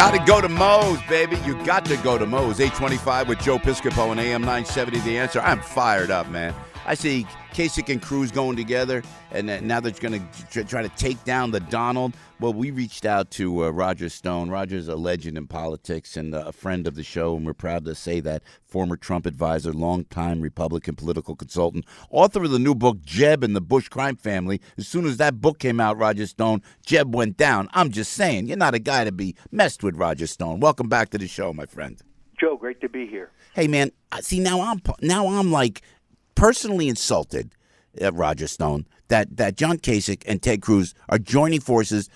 Got to go to Moe's, baby. You got to go to Moe's. 825 with Joe Piscopo and AM 970 The Answer. I'm fired up, man. I see Kasich and Cruz going together, and now they're going to try to take down the Donald. Well, we reached out to Roger Stone. Roger's a legend in politics and a friend of the show, and we're proud to say that. Former Trump advisor, longtime Republican political consultant, author of the new book, Jeb and the Bush Crime Family. As soon as that book came out, Roger Stone, Jeb went down. I'm just saying, you're not a guy to be messed with, Roger Stone. Welcome back to the show, my friend. Joe, great to be here. Hey, man, see, now I'm like personally insulted, Roger Stone, that John Kasich and Ted Cruz are joining forces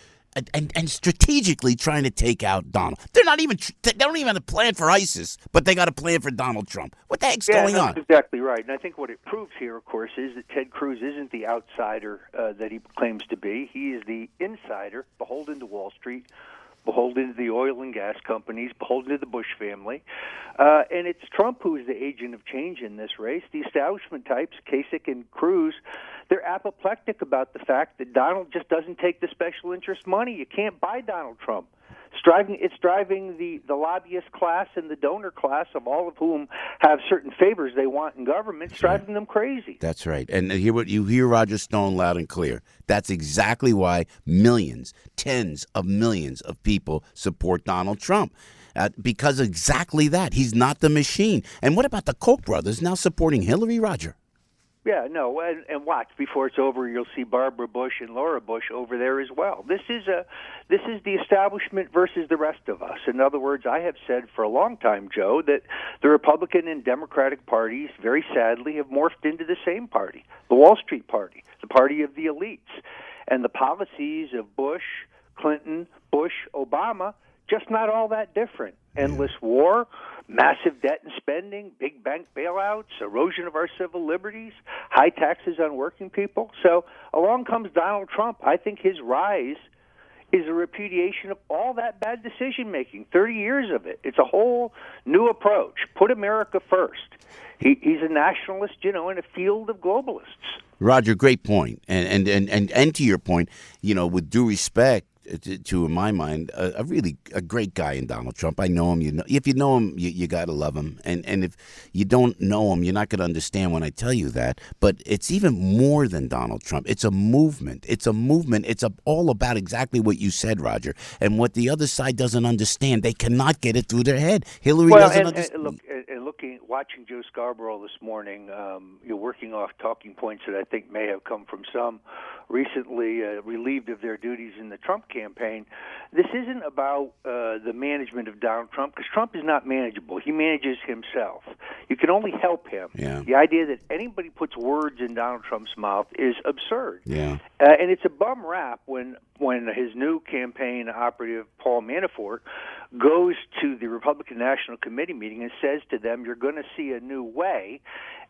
and strategically trying to take out Donald. They don't even have a plan for ISIS, but they got a plan for Donald Trump. What the heck's going on? That's exactly right. And I think what it proves here, of course, is that Ted Cruz isn't the outsider that he claims to be. He is the insider, beholden to Wall Street, beholden to the oil and gas companies, beholden to the Bush family. And it's Trump who is the agent of change in this race. The establishment types, Kasich and Cruz, they're apoplectic about the fact that Donald just doesn't take the special interest money. You can't buy Donald Trump. It's driving the lobbyist class and the donor class, of all of whom have certain favors they want in government, it's driving them crazy. That's right. And you hear Roger Stone loud and clear. That's exactly why millions, tens of millions of people support Donald Trump. Because exactly that. He's not the machine. And what about the Koch brothers now supporting Hillary, Roger? Yeah, no, and watch, before it's over, you'll see Barbara Bush and Laura Bush over there as well. This is the establishment versus the rest of us. In other words, I have said for a long time, Joe, that the Republican and Democratic parties, very sadly, have morphed into the same party, the Wall Street Party, the party of the elites. And the policies of Bush, Clinton, Bush, Obama, just not all that different. Endless war, massive debt and spending, big bank bailouts, erosion of our civil liberties, high taxes on working people. So along comes Donald Trump. I think his rise is a repudiation of all that bad decision-making, 30 years of it. It's a whole new approach. Put America first. He's a nationalist, in a field of globalists. Roger, great point. And to your point, with due respect, to in my mind, a really great guy in Donald Trump. I know him. If you know him, you got to love him. And if you don't know him, you're not going to understand when I tell you that. But it's even more than Donald Trump. It's a movement. It's all about exactly what you said, Roger. And what the other side doesn't understand, they cannot get it through their head. Hillary doesn't understand. Watching Joe Scarborough this morning, you're working off talking points that I think may have come from some recently relieved of their duties in the Trump campaign. This isn't about the management of Donald Trump, because Trump is not manageable. He manages himself. You can only help him. Yeah. The idea that anybody puts words in Donald Trump's mouth is absurd. Yeah. And it's a bum rap when his new campaign operative, Paul Manafort, goes to the Republican National Committee meeting and says to them, you're going to see a new way.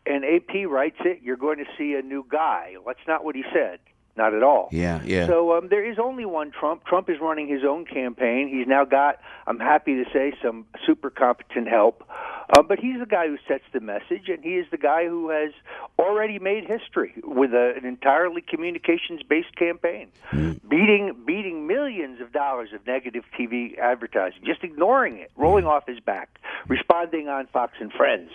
And AP writes it, you're going to see a new guy. That's not what he said. Not at all. Yeah. So there is only one Trump. Trump is running his own campaign. He's now got, I'm happy to say, some super competent help. But he's the guy who sets the message, and he is the guy who has already made history with an entirely communications-based campaign, beating millions of dollars of negative TV advertising, just ignoring it, rolling off his back, responding on Fox and Friends,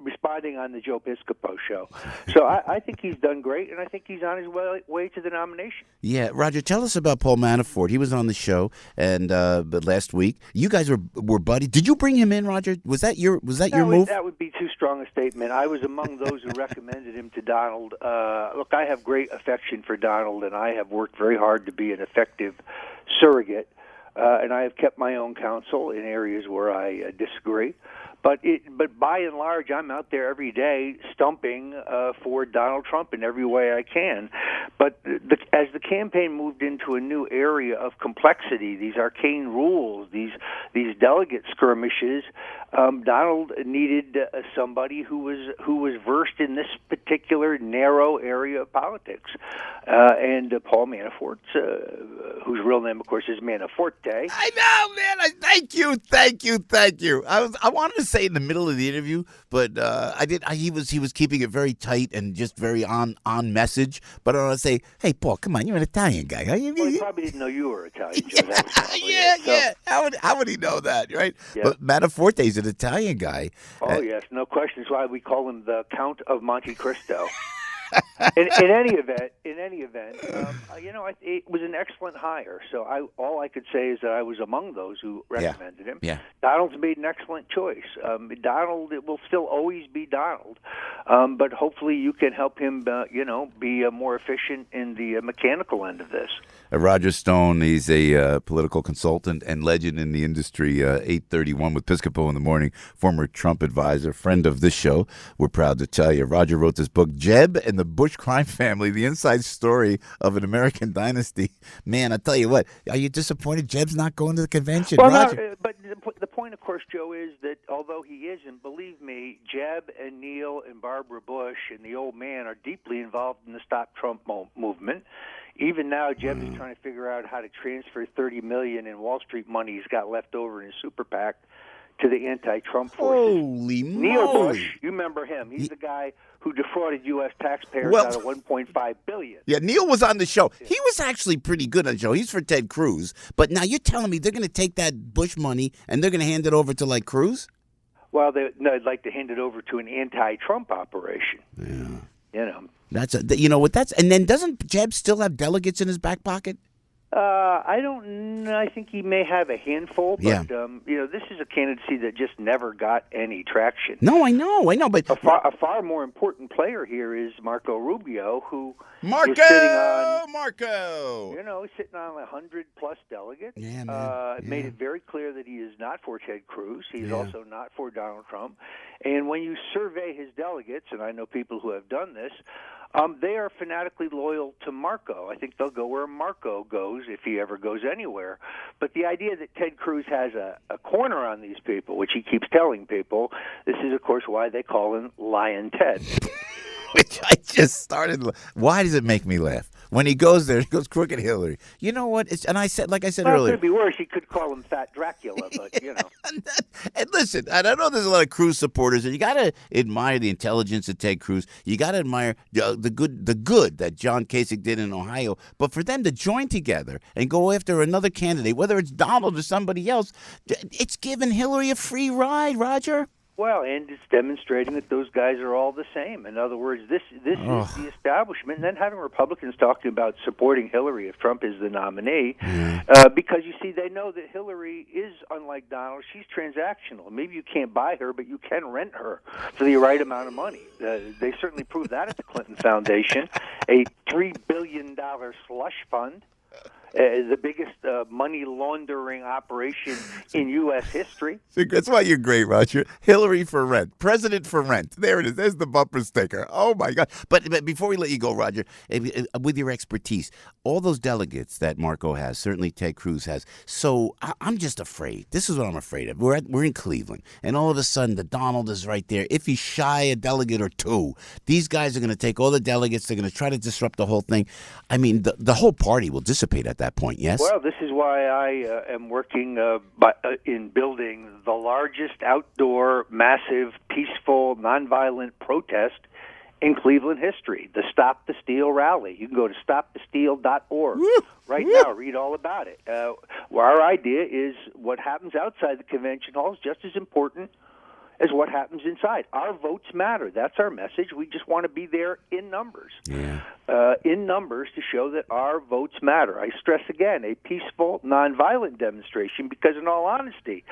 responding on the Joe Piscopo show. So I think he's done great, and I think he's on his way to the nomination. Yeah, Roger, tell us about Paul Manafort. He was on the show, and last week you guys were buddies. Did you bring him in, Roger? Was that your move? That would be too strong a statement. I was among those who recommended him to Donald. Look, I have great affection for Donald, and I have worked very hard to be an effective surrogate, and I have kept my own counsel in areas where I disagree. But by and large, I'm out there every day stumping for Donald Trump in every way I can. But as the campaign moved into a new area of complexity, these arcane rules, these delegate skirmishes, Donald needed somebody who was versed in this particular narrow area of politics. And Paul Manafort, whose real name, of course, is Manaforte. I know, man. Thank you. I wanted to say in the middle of the interview, but he was keeping it very tight and just very on message. But I want to say, hey, Paul, come on, you're an Italian guy. Well, he probably didn't know you were Italian, Joe. Yeah. How how would he know that, right? Yeah. But Manaforte's an Italian guy. Oh, yes, no question. That's why we call him the Count of Monte Cristo. in any event, it was an excellent hire. So all I could say is that I was among those who recommended him. Yeah. Donald's made an excellent choice. Donald, it will still always be Donald, but hopefully you can help him, be more efficient in the mechanical end of this. Roger Stone, he's a political consultant and legend in the industry, 831 with Piscopo in the morning, former Trump advisor, friend of this show. We're proud to tell you. Roger wrote this book, Jeb and the Bush Crime Family, the inside story of an American dynasty. Man, I tell you what, are you disappointed Jeb's not going to the convention? Well, Roger? but the point, of course, Joe, is that although he isn't, believe me, Jeb and Neil and Barbara Bush and the old man are deeply involved in the Stop Trump movement. Even now, Jeb is trying to figure out how to transfer $30 million in Wall Street money he's got left over in his super PAC to the anti-Trump forces. Holy moly! Neil Bush, you remember him? He's the guy who defrauded U.S. taxpayers out of $1.5 billion. Yeah, Neil was on the show. He was actually pretty good on the show. He's for Ted Cruz. But now you're telling me they're going to take that Bush money and they're going to hand it over to, like, Cruz? Well, they'd like to hand it over to an anti-Trump operation. Yeah. And then doesn't Jeb still have delegates in his back pocket? I don't know. I think he may have a handful, but this is a candidacy that just never got any traction. No, I know, but a far more important player here is Marco Rubio, who is sitting on he's sitting on 100+ delegates. Yeah, man. Made it very clear that he is not for Ted Cruz. He's also not for Donald Trump. And when you survey his delegates, and I know people who have done this, they are fanatically loyal to Marco. I think they'll go where Marco goes if he ever goes anywhere. But the idea that Ted Cruz has a corner on these people, which he keeps telling people, this is, of course, why they call him Lion Ted. Which I just started. Why does it make me laugh? When he goes there, he goes Crooked Hillary. You know what? Like I said earlier. It could be worse. He could call him Fat Dracula, but And listen, and I know there's a lot of Cruz supporters, and you got to admire the intelligence of Ted Cruz. You got to admire the good that John Kasich did in Ohio. But for them to join together and go after another candidate, whether it's Donald or somebody else, it's giving Hillary a free ride, Roger. Well, and it's demonstrating that those guys are all the same. In other words, this is the establishment. And then having Republicans talking about supporting Hillary if Trump is the nominee, because, you see, they know that Hillary is, unlike Donald, she's transactional. Maybe you can't buy her, but you can rent her for the right amount of money. They certainly proved that at the Clinton Foundation, a $3 billion slush fund. The biggest money laundering operation in U.S. history. That's why you're great, Roger. Hillary for rent. President for rent. There it is. There's the bumper sticker. Oh, my God. But before we let you go, Roger, with your expertise, all those delegates that Marco has, certainly Ted Cruz has. So I'm just afraid. This is what I'm afraid of. We're in Cleveland, and all of a sudden the Donald is right there. If he's shy a delegate or two, these guys are going to take all the delegates. They're going to try to disrupt the whole thing. I mean, the whole party will dissipate at that point, yes? Well, this is why I am working in building the largest outdoor, massive, peaceful, nonviolent protest in Cleveland history, the Stop the Steal rally. You can go to stopthesteal.org right now, read all about it. Our idea is what happens outside the convention hall is just as important as what happens inside. Our votes matter. That's our message. We just want to be there in numbers. In numbers to show that our votes matter. I stress again, a peaceful, nonviolent demonstration, because in all honesty,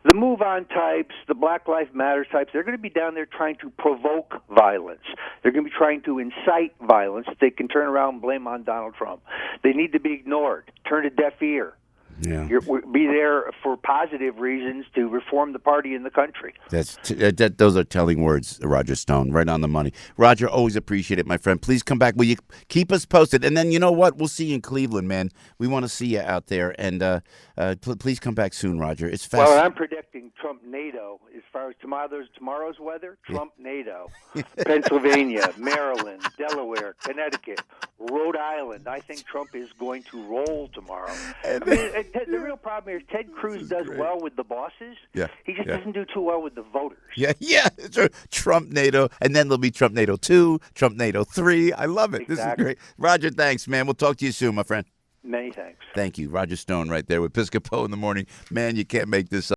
the Move On types, the Black Lives Matter types, they're going to be down there trying to provoke violence. They're going to be trying to incite violence that they can turn around and blame on Donald Trump. They need to be ignored, turn a deaf ear. Be there for positive reasons to reform the party in the country. Those are telling words, Roger Stone, right on the money. Roger, always appreciate it, my friend. Please come back. Will you keep us posted? And then, you know what? We'll see you in Cleveland, man. We want to see you out there. And please come back soon, Roger. It's fast. Well, I'm predicting Trump NATO as far as tomorrow's weather. Trump NATO. Pennsylvania, Maryland, Delaware, Connecticut, Rhode Island. I think Trump is going to roll tomorrow. The real problem is Ted Cruz does well with the bosses. He just doesn't do too well with the voters. Trump NATO, and then there'll be Trump NATO 2, Trump NATO 3. I love it. Exactly. This is great. Roger, thanks, man. We'll talk to you soon, my friend. Many thanks. Thank you. Roger Stone right there with Piscopo in the morning. Man, you can't make this up.